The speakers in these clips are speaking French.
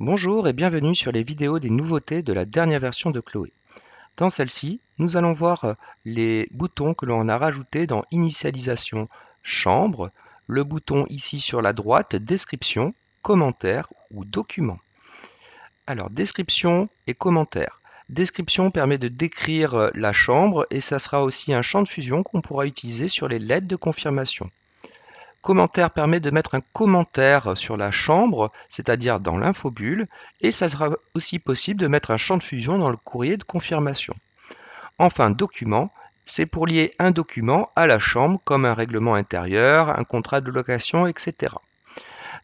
Bonjour et bienvenue sur les vidéos des nouveautés de la dernière version de Chloé. Dans celle-ci, nous allons voir les boutons que l'on a rajoutés dans Initialisation Chambre, le bouton ici sur la droite Description, Commentaire ou Document. Alors, Description et Commentaire. Description permet de décrire la chambre et ça sera aussi un champ de fusion qu'on pourra utiliser sur les lettres de confirmation. Commentaire permet de mettre un commentaire sur la chambre, c'est-à-dire dans l'infobulle, et ça sera aussi possible de mettre un champ de fusion dans le courrier de confirmation. Enfin, document, c'est pour lier un document à la chambre comme un règlement intérieur, un contrat de location, etc.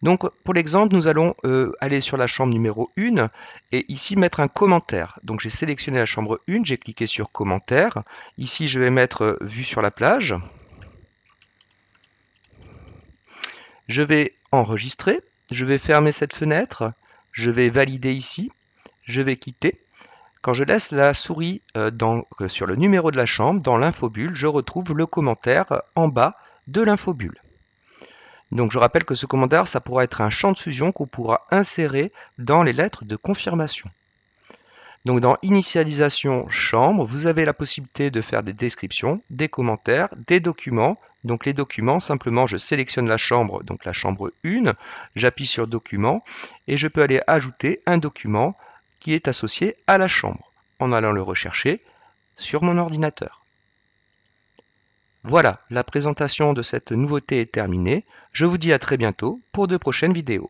Donc pour l'exemple, nous allons aller sur la chambre numéro 1 et ici mettre un commentaire. Donc j'ai sélectionné la chambre 1, j'ai cliqué sur commentaire. Ici je vais mettre vue sur la plage. Je vais enregistrer, je vais fermer cette fenêtre, je vais valider ici, je vais quitter. Quand je laisse la souris sur le numéro de la chambre, dans l'infobulle, je retrouve le commentaire en bas de l'infobulle. Donc je rappelle que ce commentaire, ça pourra être un champ de fusion qu'on pourra insérer dans les lettres de confirmation. Donc dans Initialisation Chambre, vous avez la possibilité de faire des descriptions, des commentaires, des documents. Donc les documents, simplement je sélectionne la chambre, donc la chambre 1, j'appuie sur Document et je peux aller ajouter un document qui est associé à la chambre en allant le rechercher sur mon ordinateur. Voilà, la présentation de cette nouveauté est terminée. Je vous dis à très bientôt pour de prochaines vidéos.